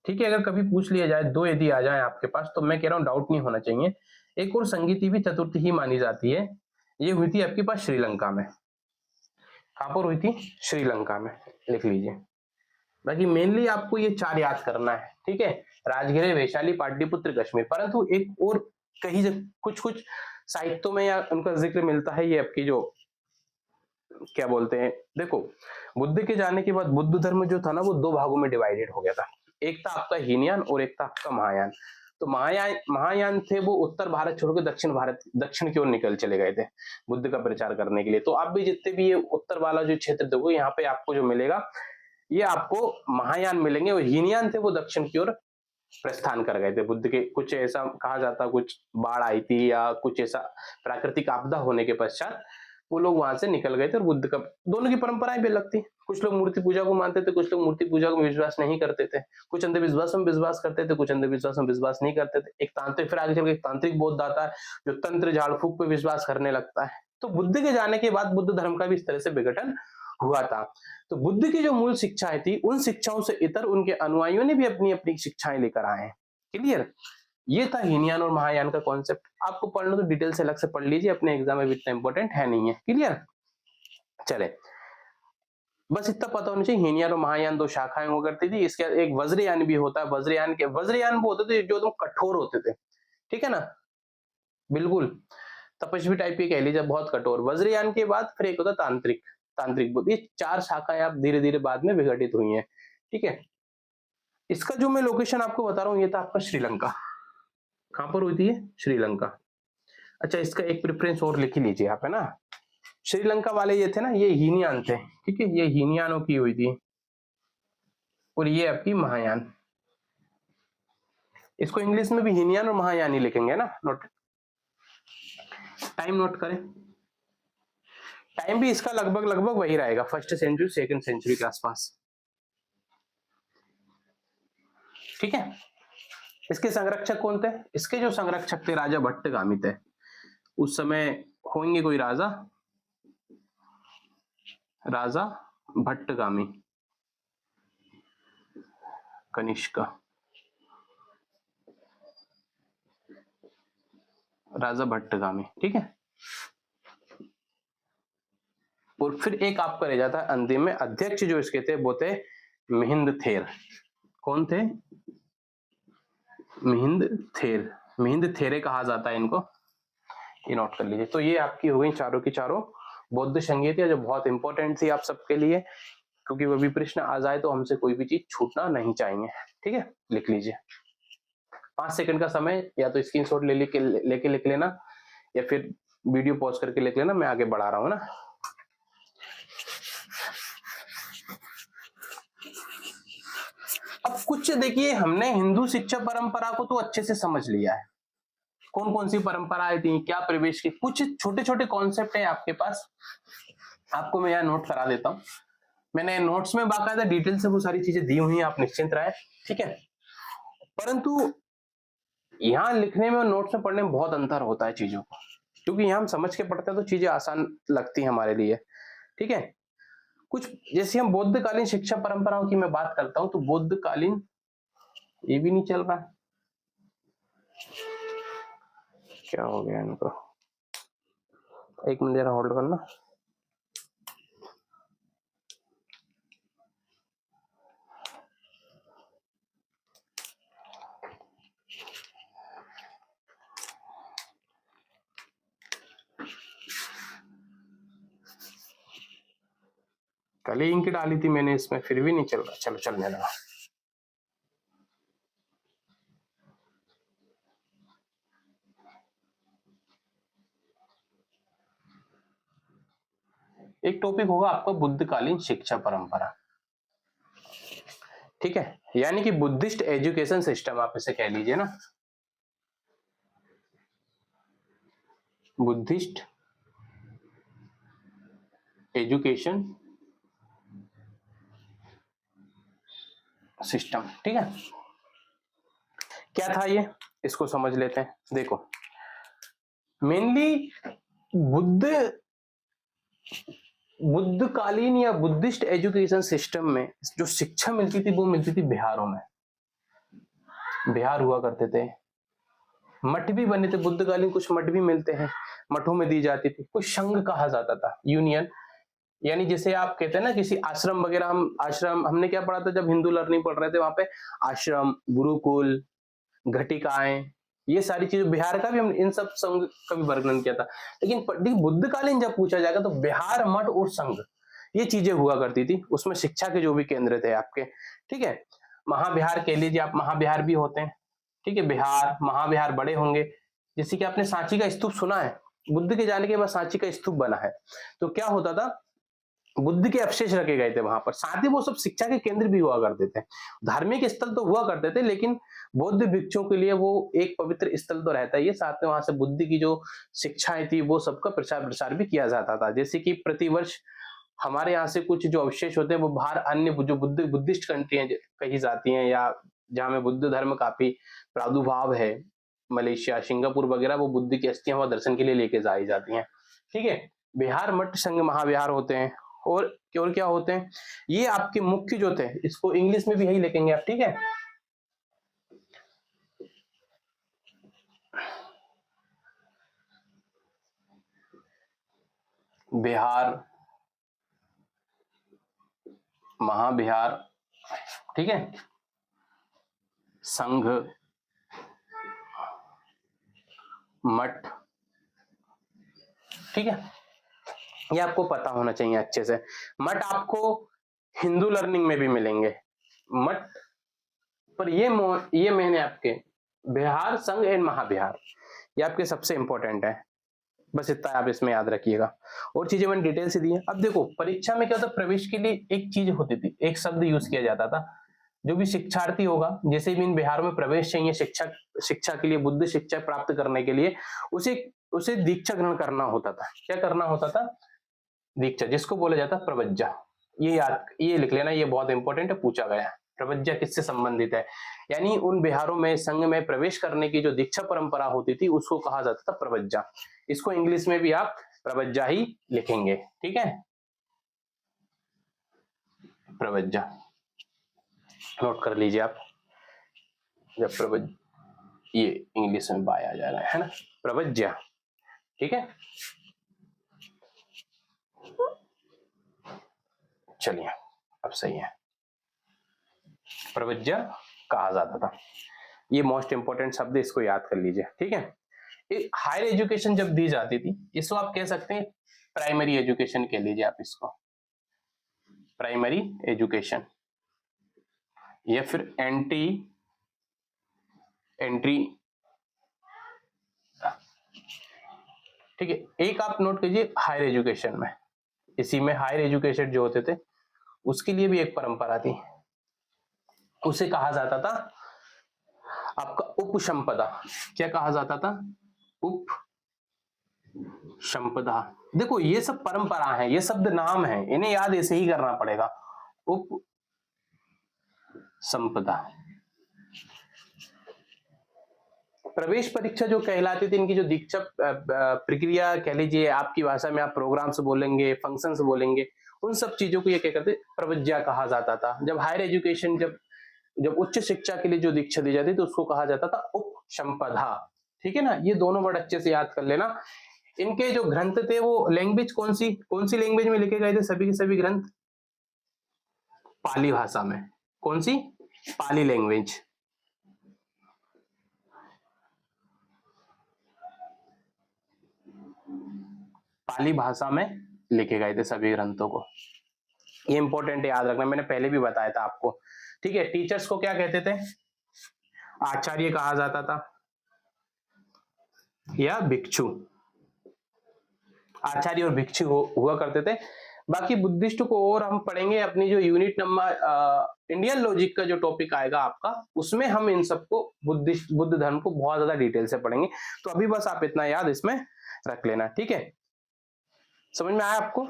ठीक है, अगर कभी पूछ लिया जाए, दो यदि आ जाए आपके पास, तो मैं कह रहा हूं डाउट नहीं होना चाहिए। एक और संगीति भी चतुर्थ ही मानी जाती है, ये हुई थी आपके पास श्रीलंका में। कहां पर हुई थी, श्रीलंका में, लिख लीजिए। बाकी मेनली आपको ये 4 याद करना है, ठीक है, राजगीर, वैशाली, पाटलिपुत्र, कश्मीर। परंतु एक और कहीं कुछ साहित्यों में या उनका जिक्र मिलता है, ये आपकी जो क्या बोलते हैं, देखो बुद्ध के जाने के बाद बुद्ध धर्म जो था ना, वो 2 भागों में डिवाइडेड हो गया था। एक था आपका हीनयान और एक था आपका महायान। तो महायान थे वो उत्तर भारत छोड़कर दक्षिण की ओर निकल चले गए थे बुद्ध का प्रचार करने के लिए। तो आप भी जितने भी ये उत्तर वाला जो क्षेत्र देखो, यहाँ पे आपको जो मिलेगा, ये आपको महायान मिलेंगे, और हीनयान थे वो दक्षिण की ओर प्रस्थान कर गए थे। बुद्ध के कुछ ऐसा कहा जाता, कुछ बाढ़ आई थी या कुछ ऐसा प्राकृतिक आपदा होने के पश्चात वो लोग वहां से निकल गए थे। और बुद्ध का, दोनों की परंपराएं भी अलग थी। कुछ लोग मूर्ति पूजा को मानते थे, कुछ लोग मूर्ति पूजा को विश्वास नहीं करते थे, कुछ अंधविश्वास में विश्वास करते थे, कुछ अंधविश्वास में विश्वास नहीं करते थे। एक तांत्रिक, फिर आगे चल के तांत्रिक बौद्ध आता है जो तंत्र झाड़ फूक पे विश्वास करने लगता है। तो बुद्ध के जाने के बाद बुद्ध धर्म का भी इस तरह से विघटन हुआ था। तो बुद्ध की जो मूल शिक्षाएं थी, उन शिक्षाओं से इतर उनके अनुयायियों ने भी अपनी अपनी शिक्षाएं लेकर आए हैं। क्लियर, ये था हीनयान और महायान का कॉन्सेप्ट। आपको पढ़ना तो डिटेल से अलग से पढ़ लीजिए, अपने एग्जाम में भी इतना इंपॉर्टेंट है नहीं है। क्लियर, चले, बस इतना पता होना चाहिए, हीनयान और महायान 2 शाखाएं हुआ करती थी। इसके एक वज्रयान भी होता है। वज्रयान वो होते थे जो एकदम कठोर होते थे, ठीक है ना, बिल्कुल तपस्वी टाइप के कह लीजिए, बहुत कठोर। वज्रयान के बाद फिर एक होता तांत्रिक बुद्ध। ये 4 शाखाएं आप धीरे धीरे बाद में विघटित हुई हैं, ठीक है। इसका जो मैं लोकेशन आपको बता रहा हूँ, ये था आपका श्रीलंका। कहां पर हुई थी ये, श्रीलंका। अच्छा, इसका एक प्रेफरेंस और लिख लीजिए आप, है ना। श्रीलंका वाले ये थे ना, ये हीनयान थे, ठीक है, ये हीनयानों की हुई थी, और ये आपकी महायान। इसको इंग्लिश में भी हीनयान और महायान ही लिखेंगे ना। नोट, टाइम नोट करें, टाइम भी इसका लगभग वही रहेगा, 1st सेंचुरी 2nd सेंचुरी के आसपास, ठीक है। इसके संरक्षक कौन थे, इसके जो संरक्षक थे राजा भट्टगामी थे। उस समय होंगे कोई राजा भट्टगामी, कनिष्क, राजा भट्टगामी, ठीक है। और फिर एक आपका रह जाता है अंतिम में, अध्यक्ष जो इसके थे वो थे मिहिंद थेर। कौन थे, मिहिंद थेरे कहा जाता है इनको, ये नोट कर लीजिए। तो ये आपकी हो गई चारों की चारों बौद्ध संगीतियां, जो बहुत इंपॉर्टेंट थी आप सबके लिए, क्योंकि वो भी प्रश्न आ जाए तो हमसे कोई भी चीज छूटना नहीं चाहिए, ठीक है। लिख लीजिए, 5 सेकंड का समय, या तो स्क्रीनशॉट लेके लिख लेना, या फिर वीडियो पॉज करके लिख लेना, मैं आगे बढ़ा रहा हूं ना। अब कुछ देखिए, हमने हिंदू शिक्षा परंपरा को तो अच्छे से समझ लिया है, कौन कौन सी परंपराएं थी, क्या प्रवेश की, कुछ छोटे छोटे कॉन्सेप्ट है आपके पास, आपको मैं यहाँ नोट करा देता हूँ। मैंने नोट्स में बाकायदा डिटेल से वो सारी चीजें दी हुई हैं, आप निश्चिंत रहे, ठीक है। परंतु यहाँ लिखने में और नोट्स में पढ़ने में बहुत अंतर होता है चीजों को, क्योंकि यहाँ हम समझ के पढ़ते हैं तो चीजें आसान लगती हैं हमारे लिए। ठीक है। कुछ जैसे हम बौद्धकालीन शिक्षा परंपराओं की मैं बात करता हूं, तो बौद्धकालीन, ये भी नहीं चल रहा है, क्या हो गया इनको, एक मिनट जरा होल्ड करना। कल ही इंक डाली थी मैंने इसमें, फिर भी नहीं चल रहा, चलो चलने लगा। एक टॉपिक होगा आपका बुद्धकालीन शिक्षा परंपरा, ठीक है, यानी कि बुद्धिस्ट एजुकेशन सिस्टम आप इसे कह लीजिए ना, बुद्धिस्ट एजुकेशन सिस्टम, ठीक है। क्या था ये, इसको समझ लेते हैं। देखो मेनली बुद्धकालीन या बुद्धिस्ट एजुकेशन सिस्टम में जो शिक्षा मिलती थी वो मिलती थी बिहारों में, बिहार हुआ करते थे, मठ भी बने थे बुद्धकालीन, कुछ मठ भी मिलते हैं, मठों में दी जाती थी, कुछ संघ कहा जाता था, यूनियन, यानी जैसे आप कहते हैं ना किसी आश्रम वगैरह, हम आश्रम हमने क्या पढ़ा था जब हिंदू लर्निंग पढ़ रहे थे, वहां पे आश्रम, गुरुकुल, घटिकाएं, ये सारी चीजें, बिहार का भी हम इन सब संघ का भी वर्णन किया था। लेकिन बुद्धकालीन जब पूछा जाएगा तो बिहार, मठ और संघ, ये चीजें हुआ करती थी, उसमें शिक्षा के जो भी केंद्र थे आपके, ठीक है। महाविहार कह लीजिए आप, महाविहार भी होते हैं, ठीक है, बिहार महाविहार बड़े होंगे, जैसे कि आपने सांची का स्तूप सुना है, बुद्ध के जाने के बाद सांची का स्तूप बना है, तो क्या होता था, बुद्ध के अवशेष रखे गए थे वहां पर, साथ ही वो सब शिक्षा के केंद्र भी हुआ करते थे, धार्मिक स्थल तो हुआ करते थे, लेकिन बौद्ध भिक्षुओं के लिए वो एक पवित्र स्थल तो रहता ही है, साथ में वहां से बुद्ध की जो शिक्षाएं थी वो सबका प्रचार प्रसार भी किया जाता था। जैसे कि प्रतिवर्ष हमारे यहाँ से कुछ जो अवशेष होते हैं वो बाहर अन्य जो बुद्धिस्ट कंट्रियां कही जाती हैं, या जहाँ में बुद्ध धर्म काफी प्रादुर्भाव है, मलेशिया, सिंगापुर वगैरह, वो बुद्ध की अस्थियां वहां दर्शन के लिए लेके जाई जाती हैं, ठीक है। बिहार, मठ, संघ, महाविहार होते हैं, और क्या होते हैं, ये आपके मुख्य जो थे, इसको इंग्लिश में भी यही लिखेंगे आप, ठीक है। बिहार, महाबिहार, ठीक है, संघ, मठ, ठीक है, ये आपको पता होना चाहिए अच्छे से। मठ आपको हिंदू लर्निंग में भी मिलेंगे, मठ पर ये मैंने आपके बिहार, संघ एंड महाबिहार, ये आपके सबसे इंपॉर्टेंट है, बस इतना आप इसमें याद रखिएगा, और चीजें मैंने डिटेल से दी है। अब देखो परीक्षा में क्या होता है, प्रवेश के लिए एक चीज होती थी, एक शब्द यूज किया जाता था, जो भी शिक्षार्थी होगा, जैसे भी इन बिहार में प्रवेश चाहिए शिक्षा के लिए, बुद्ध शिक्षा प्राप्त करने के लिए, उसे उसे दीक्षा ग्रहण करना होता था। क्या करना होता था, दीक्षा, जिसको बोला जाता है प्रवज्जा, ये लिख लेना, ये बहुत इंपॉर्टेंट है, पूछा गया है। प्रवज्जा किससे संबंधित है, यानी उन बिहारों में संघ में प्रवेश करने की जो दीक्षा परंपरा होती थी उसको कहा जाता था प्रवज्जा, इसको इंग्लिश में भी आप प्रवज्जा ही लिखेंगे, ठीक है, प्रवज्जा नोट कर लीजिए आप, जब प्रवज्जा, ये इंग्लिश में बाय आ जा रहा है ना, प्रवज्जा, ठीक है। चलिए अब सही है, प्रवज्जा कहा जाता था, ये मोस्ट इंपोर्टेंट शब्द, इसको याद कर लीजिए, ठीक है। हायर एजुकेशन जब दी जाती थी, इसको आप कह सकते हैं प्राइमरी एजुकेशन कह लीजिए आप इसको, प्राइमरी एजुकेशन, या फिर एंट्री, ठीक है। एक आप नोट कीजिए हायर एजुकेशन में, इसी में हायर एजुकेशन जो होते थे उसके लिए भी एक परंपरा थी, उसे कहा जाता था आपका उपसंपदा। क्या कहा जाता था, उप संपदा। देखो ये सब परंपरा है, ये शब्द नाम है, इन्हें याद ऐसे ही करना पड़ेगा, उप संपदा, प्रवेश परीक्षा जो कहलाती थी, इनकी जो दीक्षा प्रक्रिया कह लीजिए, आपकी भाषा में आप प्रोग्राम्स बोलेंगे, फंक्शंस बोलेंगे, उन सब चीजों को ये क्या करते, प्रवज्ञा कहा जाता था। जब हायर एजुकेशन, जब जब उच्च शिक्षा के लिए जो दीक्षा दी जाती तो उसको कहा जाता था उपसंपदा। ठीक है ना, ये दोनों वर्ड अच्छे से याद कर लेना। इनके जो ग्रंथ थे वो लैंग्वेज कौन सी लैंग्वेज में लिखे गए थे सभी के सभी ग्रंथ? पाली भाषा में। कौन सी? पाली लैंग्वेज। पाली भाषा में लिखे गए थे सभी ग्रंथों को। ये इंपॉर्टेंट है, याद रखना, मैंने पहले भी बताया था आपको। ठीक है, टीचर्स को क्या कहते थे? आचार्य कहा जाता था या भिक्षु। आचार्य और भिक्षु हुआ करते थे। बाकी बुद्धिस्ट को और हम पढ़ेंगे अपनी जो यूनिट नंबर इंडियन लॉजिक का जो टॉपिक आएगा आपका, उसमें हम इन सबको बुद्ध धर्म को बहुत ज्यादा डिटेल से पढ़ेंगे। तो अभी बस आप इतना याद इसमें रख लेना। ठीक है, समझ में आया आपको?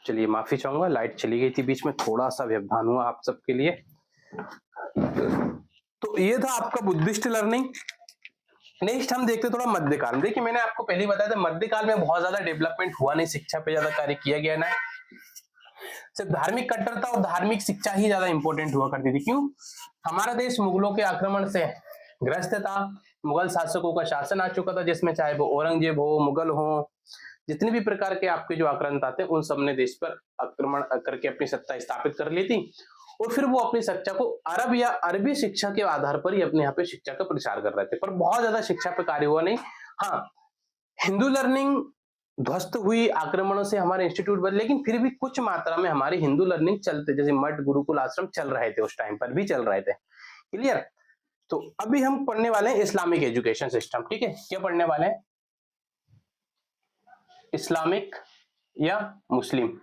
चलिए, माफी चाहूंगा, लाइट चली गई थी बीच में, थोड़ा सा व्यवधान हुआ आप सबके लिए। तो ये था आपका बुद्धिस्ट लर्निंग। नेक्स्ट हम देखते थोड़ा मध्यकाल। देखिए, मैंने आपको पहले बताया था मध्यकाल में बहुत ज्यादा डेवलपमेंट हुआ नहीं, शिक्षा पे ज्यादा कार्य किया गया ना, सिर्फ धार्मिक कट्टरता और धार्मिक शिक्षा ही ज्यादा इंपॉर्टेंट हुआ करती थी। क्यों? हमारा देश मुगलों के आक्रमण से ग्रस्त था, मुगल शासकों का शासन आ चुका था, जिसमें चाहे वो औरंगजेब हो, मुगल हो, जितने भी प्रकार के आपके जो आक्रांत आते हैं, उन सब ने देश पर आक्रमण करके अपनी सत्ता स्थापित कर ली थी। और फिर वो अपनी शिक्षा को अरब या अरबी शिक्षा के आधार पर ही अपने यहाँ पे शिक्षा का प्रचार कर रहे थे, पर बहुत ज्यादा शिक्षा पे कार्य हुआ नहीं। हाँ, हिंदू लर्निंग ध्वस्त हुई आक्रमणों से, हमारे इंस्टीट्यूट बदले, लेकिन फिर भी कुछ मात्रा में हमारी हिंदू लर्निंग चलते, जैसे मठ गुरुकुल आश्रम चल रहे थे, उस टाइम पर भी चल रहे थे। क्लियर? तो अभी हम पढ़ने वाले हैं इस्लामिक एजुकेशन सिस्टम। ठीक है, क्या पढ़ने वाले हैं? इस्लामिक या मुस्लिम?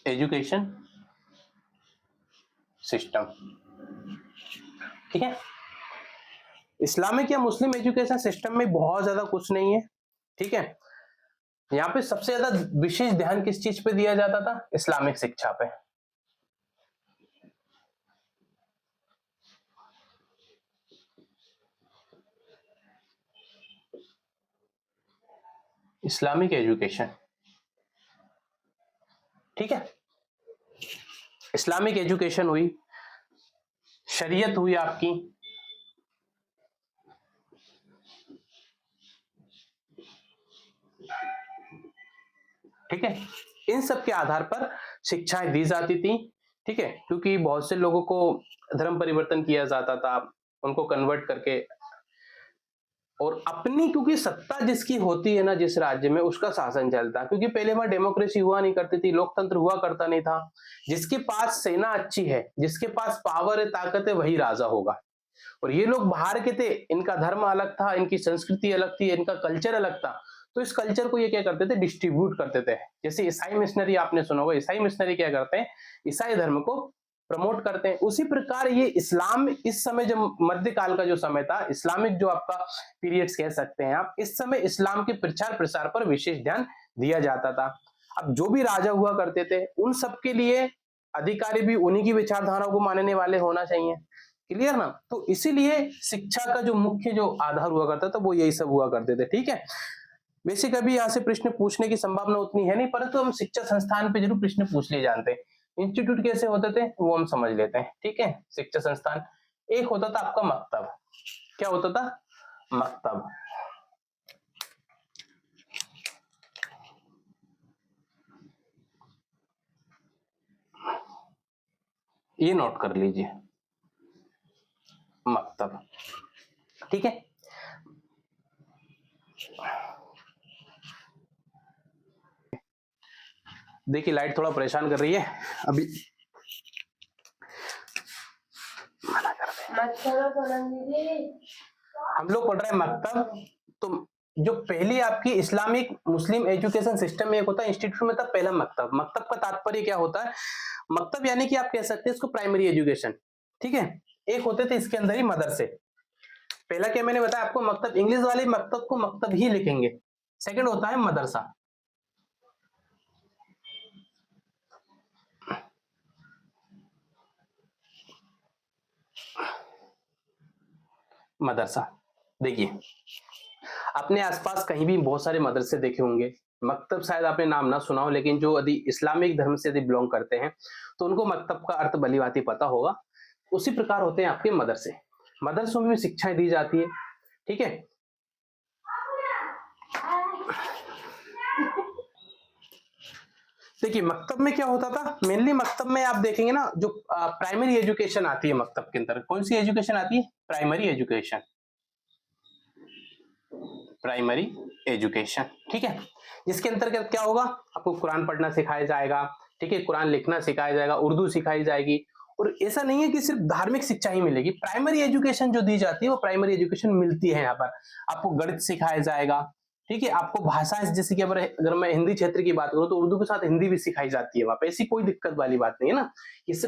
Education system. ठीक है, इस्लामिक या मुस्लिम एजुकेशन सिस्टम में बहुत ज्यादा कुछ नहीं है। ठीक है, यहाँ पे सबसे ज्यादा विशेष ध्यान किस चीज पे दिया जाता था? इस्लामिक शिक्षा पे। Islamic education. ठीक है, इस्लामिक एजुकेशन हुई, शरीयत हुई आपकी, ठीक है, इन सब के आधार पर शिक्षाएं दी जाती थी। ठीक है, क्योंकि बहुत से लोगों को धर्म परिवर्तन किया जाता था, उनको कन्वर्ट करके, और अपनी, क्योंकि सत्ता जिसकी होती है ना जिस राज्य में, उसका शासन चलता। क्योंकि पहले वहां डेमोक्रेसी हुआ नहीं करती थी, लोकतंत्र हुआ करता नहीं था। जिसके पास सेना अच्छी है, जिसके पास पावर है, ताकत है, वही राजा होगा। और ये लोग बाहर के थे, इनका धर्म अलग था, इनकी संस्कृति अलग थी, इनका कल्चर अलग था। तो इस कल्चर को ये क्या करते थे? डिस्ट्रीब्यूट करते थे। जैसे ईसाई मिशनरी आपने सुना होगा, ईसाई मिशनरी क्या करते हैं? ईसाई धर्म को प्रमोट करते हैं। उसी प्रकार ये इस्लाम, इस समय जो मध्यकाल का जो समय था, इस्लामिक जो आपका पीरियड्स कह सकते हैं आप, इस समय इस्लाम के प्रचार प्रसार पर विशेष ध्यान दिया जाता था। अब जो भी राजा हुआ करते थे, उन सबके लिए अधिकारी भी उन्हीं की विचारधाराओं को मानने वाले होना चाहिए। क्लियर ना? तो इसीलिए शिक्षा का जो मुख्य जो आधार हुआ करता था, वो यही सब हुआ करते थे। ठीक है, बेसिक अभी यहाँ से प्रश्न पूछने की संभावना उतनी है नहीं, परंतु हम शिक्षा संस्थान पे जरूर प्रश्न पूछ लिए जानते हैं। इंस्टीट्यूट कैसे होते थे वो हम समझ लेते हैं। ठीक है, शिक्षा संस्थान एक होता था आपका मकतब। क्या होता था? मकतब। ये नोट कर लीजिए, मकतब। ठीक है, देखिए लाइट थोड़ा परेशान कर रही है अभी, मना कर दे। हम लोग पढ़ रहे हैं मकतब। तो जो पहली आपकी इस्लामिक मुस्लिम एजुकेशन सिस्टम में एक होता है, इंस्टीट्यूट में था पहला मकतब। मकतब का तात्पर्य क्या होता है? मकतब यानी कि आप कह सकते हैं इसको प्राइमरी एजुकेशन। ठीक है, एक होते थे इसके अंदर ही मदरसे। पहला क्या मैंने बताया आपको? मकतब। इंग्लिश वाले मकतब को मकतब ही लिखेंगे। सेकंड होता है मदरसा। मदरसा। देखिए अपने आसपास कहीं भी बहुत सारे मदरसे देखे होंगे, मकतब शायद आपने नाम ना सुना हो, लेकिन जो यदि इस्लामिक धर्म से यदि बिलोंग करते हैं तो उनको मकतब का अर्थ भली भांति पता होगा। उसी प्रकार होते हैं आपके मदरसे। मदरसों में भी शिक्षाएं दी जाती है, ठीक है। देखिए मकतब में क्या होता था, मेनली मकतब में आप देखेंगे ना, जो प्राइमरी एजुकेशन आती है मकतब के अंदर, कौन सी एजुकेशन आती है? प्राइमरी एजुकेशन, प्राइमरी एजुकेशन, ठीक है। जिसके अंतर्गत क्या होगा, आपको कुरान पढ़ना सिखाया जाएगा, ठीक है, कुरान लिखना सिखाया जाएगा, उर्दू सिखाई जाएगी। और ऐसा नहीं है कि सिर्फ धार्मिक शिक्षा ही मिलेगी, प्राइमरी एजुकेशन जो दी जाती है वो प्राइमरी एजुकेशन मिलती है। यहाँ पर आपको गणित सिखाया जाएगा, ठीक है, आपको भाषाएं, जैसे कि अगर मैं हिंदी क्षेत्र की बात करूं तो उर्दू के साथ हिंदी भी सिखाई जाती है वहां पे, ऐसी कोई दिक्कत वाली बात नहीं है ना।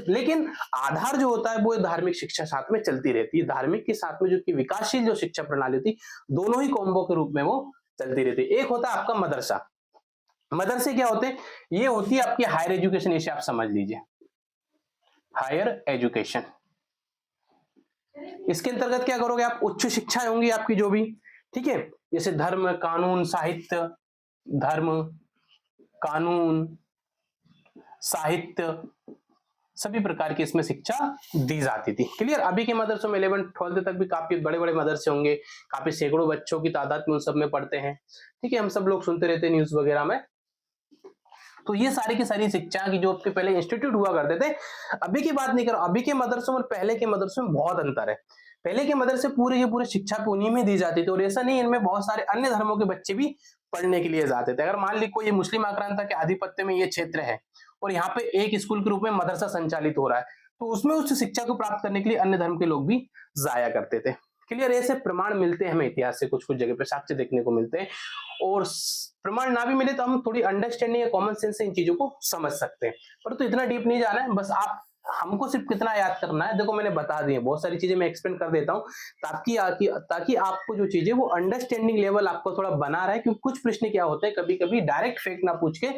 लेकिन आधार जो होता है वो धार्मिक शिक्षा साथ में चलती रहती है, धार्मिक के साथ में जो कि विकासशील जो शिक्षा प्रणाली होती है, दोनों ही कॉम्बो के रूप में वो चलती रहती है। एक होता है आपका मदरसा। मदरसे क्या होते हैं, ये होती है आपकी हायर एजुकेशन, इसे आप समझ लीजिए, हायर एजुकेशन। इसके अंतर्गत क्या करोगे आप, उच्च शिक्षा होंगी आपकी जो भी, ठीक है, जैसे धर्म, कानून, साहित्य, धर्म, कानून, साहित्य, सभी प्रकार की इसमें शिक्षा दी जाती थी। क्लियर। अभी के मदरसों में 11th 12th तक भी काफी बड़े बड़े मदरसे होंगे, काफी सैकड़ों बच्चों की तादाद में उन सब में पढ़ते हैं, ठीक है, हम सब लोग सुनते रहते हैं न्यूज वगैरह में। तो ये सारी की सारी शिक्षा की जो आपके पहले इंस्टीट्यूट हुआ करते थे, अभी की बात नहीं करो, अभी के मदरसों और पहले के मदरसों में बहुत अंतर है। पहले के मदरसे पूरे के पूरे शिक्षा पे उन्हीं में दी जाती थी, और ऐसा नहीं, इनमें बहुत सारे अन्य धर्मों के बच्चे भी पढ़ने के लिए जाते थे। अगर मान ली कोई मुस्लिम आक्रांता के आधिपत्य में ये क्षेत्र है और यहाँ पे एक स्कूल के रूप में मदरसा संचालित हो रहा है, तो उसमें उस शिक्षा को प्राप्त करने के लिए अन्य धर्म के लोग भी जाया करते थे। क्लियर। ऐसे प्रमाण मिलते हैं हमें इतिहास से, कुछ कुछ जगह पे साक्ष्य देखने को मिलते हैं, और प्रमाण ना भी मिले तो हम थोड़ी अंडरस्टैंडिंग या कॉमन सेंस से इन चीजों को समझ सकते हैं। पर तो इतना डीप नहीं जाना है, बस आप हमको सिर्फ कितना याद करना है, देखो मैंने बता दी है, बहुत सारी चीजें मैं एक्सप्लेन कर देता हूँ ताकि आपको जो चीजें वो अंडरस्टैंडिंग लेवल आपको थोड़ा बना रहे। क्योंकि कुछ प्रश्न क्या होते हैं, कभी कभी डायरेक्ट फैक्ट ना पूछ के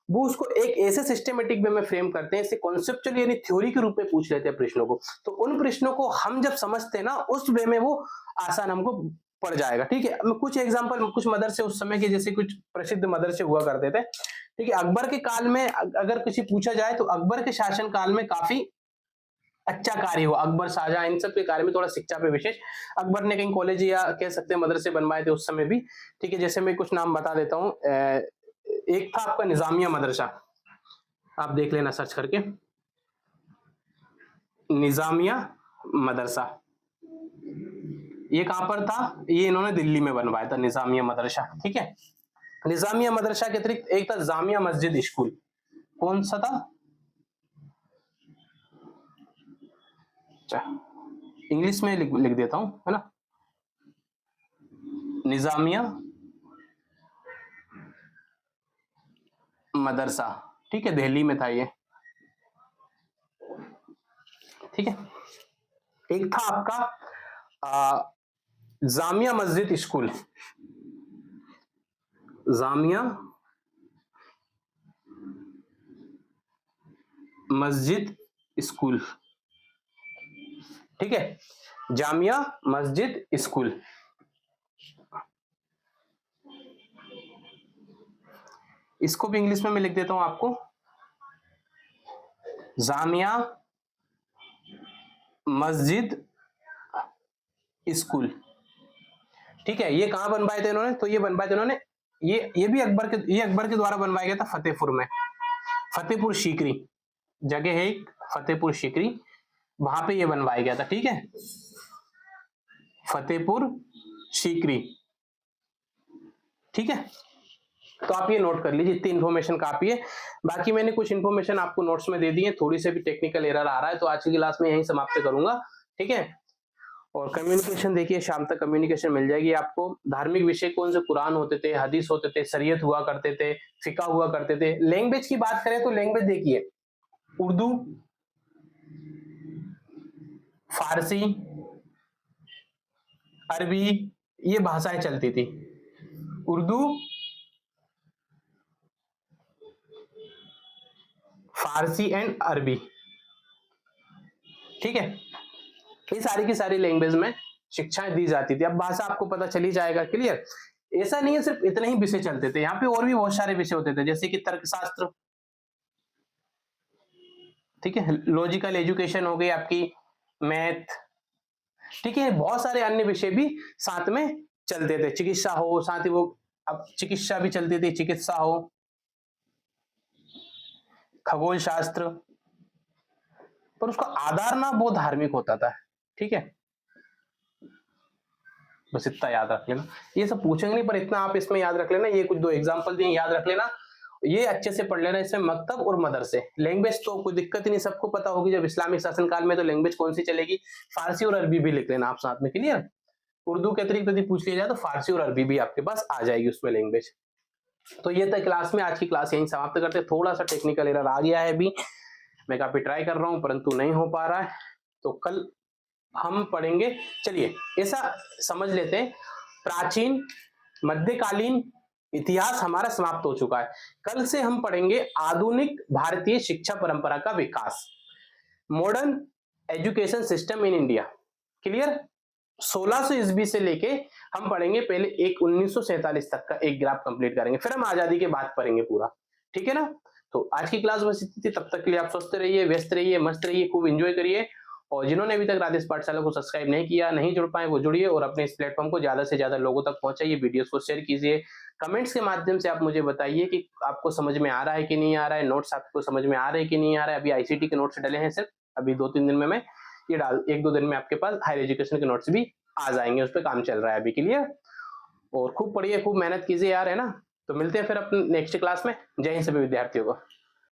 वो उसको एक ऐसे सिस्टमेटिक वे में फ्रेम करते हैं, इसे कॉन्सेप्चुअली यानी थ्योरी के रूप में पूछ लेते हैं प्रश्नों को। तो उन प्रश्नों को हम जब समझते हैं ना, उस वे में वो आसान हमको पड़ जाएगा, ठीक है। मैं कुछ एग्जांपल, कुछ मदरसे उस समय के, जैसे कुछ प्रसिद्ध मदरसे हुआ करते थे, ठीक है। अकबर के काल में अगर किसी पूछा जाए तो अकबर के शासन काल में काफी अच्छा कार्य हुआ, अकबर, शाहजहां, इन सब के कार्य में थोड़ा शिक्षा पे विशेष अकबर ने कहीं कॉलेज या कह सकते हैं मदरसे बनवाए थे उस समय भी, ठीक है। जैसे मैं कुछ नाम बता देता हूँ, एक था आपका निजामिया मदरसा, आप देख लेना सर्च करके, निजामिया मदरसा, ये कहां पर था, ये इन्होंने दिल्ली में बनवाया था निजामिया मदरसा, ठीक है। निजामिया मदरसा के अतिरिक्त एक था जामिया मस्जिद स्कूल, कौन सा था, अच्छा इंग्लिश में लिख देता हूं, है ना, निजामिया मदरसा, ठीक है, दिल्ली में था ये, ठीक है। एक था आपका जामिया मस्जिद स्कूल, जामिया मस्जिद स्कूल, ठीक है, जामिया मस्जिद स्कूल। इसको भी इंग्लिश में मैं लिख देता हूं आपको, जामिया मस्जिद स्कूल, ठीक है। ये कहां बनवाए थे इन्होंने, तो ये बनवाए थे इन्होंने, ये भी अकबर के द्वारा बनवाया गया था फतेहपुर में, फतेहपुर सीकरी जगह है एक, फतेहपुर सीकरी, वहां पे ये बनवाया गया था, ठीक है, फतेहपुर सीकरी, ठीक है। तो आप ये नोट कर लीजिए, इतनी इन्फॉर्मेशन काफी है। बाकी मैंने कुछ इन्फॉर्मेशन आपको नोट्स में दे दी है, थोड़ी से भी टेक्निकल एरर आ रहा है तो आज की क्लास में यहीं समाप्त करूंगा, ठीक है। और कम्युनिकेशन देखिए, शाम तक कम्युनिकेशन मिल जाएगी आपको। धार्मिक विषय कौन से, कुरान होते थे, हदीस होते थे, शरीयत हुआ करते थे, फिका हुआ करते थे। लैंग्वेज की बात करें तो लैंग्वेज देखिए, उर्दू, फारसी, अरबी, ये भाषाएं चलती थी। उर्दू, फारसी एंड अरबी, ठीक है। ये सारी की सारी लैंग्वेज में शिक्षाएं दी जाती थी। अब भाषा आपको पता चली जाएगा, क्लियर। ऐसा नहीं है सिर्फ इतने ही विषय चलते थे, यहाँ पे और भी बहुत सारे विषय होते थे, जैसे कि तर्कशास्त्र, ठीक है, लॉजिकल एजुकेशन हो गई आपकी, मैथ, ठीक है, बहुत सारे अन्य विषय भी साथ में चलते थे। चिकित्सा हो, साथ ही वो अब चिकित्सा भी चलती थी, चिकित्सा हो, खगोल शास्त्र, पर उसका आधार ना वो धार्मिक होता था, ठीक है। बस इतना याद रख लेना, ये सब पूछेंगे नहीं, पर इतना आप इसमें याद रख लेना, ये कुछ दो एग्जांपल दिए याद रख लेना, ये अच्छे से पढ़ लेना। इसमें मकतब और मदरसे, लैंग्वेज तो कोई दिक्कत ही नहीं, सबको पता होगी। जब इस्लामिक शासन काल में तो लैंग्वेज कौन सी चलेगी, फारसी और अरबी भी लिख लेना आप साथ में, क्लियर। उर्दू के अतिरिक्त यदि पूछ लिया जाए तो फारसी और अरबी भी आपके पास आ जाएगी उसमें लैंग्वेज। तो ये था क्लास में, आज की क्लास यहीं समाप्त करते हैं। थोड़ा सा टेक्निकल एरर आ गया है अभी, मैं काफी ट्राई कर रहा हूं परंतु नहीं हो पा रहा है, तो कल हम पढ़ेंगे। चलिए ऐसा समझ लेते हैं, प्राचीन मध्यकालीन इतिहास हमारा समाप्त हो चुका है। कल से हम पढ़ेंगे आधुनिक भारतीय शिक्षा परंपरा का विकास, modern education system in India, clear. 1600 ईस्वी से लेके हम पढ़ेंगे पहले एक 1947 तक का एक ग्राफ कंप्लीट करेंगे, फिर हम आजादी के बाद पढ़ेंगे पूरा, ठीक है ना। तो आज की क्लास बस इतनी थी, तब तक के लिए आप स्वस्थ रहिए, व्यस्त रहिए, मस्त रहिए, खूब एंजॉय करिए। और जिन्होंने अभी तक राधेश पाठशाला को सब्सक्राइब नहीं किया, नहीं जुड़ पाए, वो जुड़िए और अपने इस प्लेटफॉर्म को ज्यादा से ज्यादा लोगों तक पहुंचाइए, वीडियोस को शेयर कीजिए। कमेंट्स के माध्यम से आप मुझे बताइए कि आपको समझ में आ रहा है कि नहीं आ रहा है, नोट्स आपको समझ में आ रहे हैं कि नहीं आ रहा है। अभी आईसीटी के नोट्स डले हैं सिर्फ, अभी 2-3 दिन में मैं ये डाल, 1-2 दिन में आपके पास हायर एजुकेशन के नोट्स भी आ जाएंगे, उस पर काम चल रहा है अभी, क्लियर। और खूब पढ़िए, खूब मेहनत कीजिए यार, है ना। तो मिलते हैं फिर अपने नेक्स्ट क्लास में। जय हिंद सभी विद्यार्थियों को।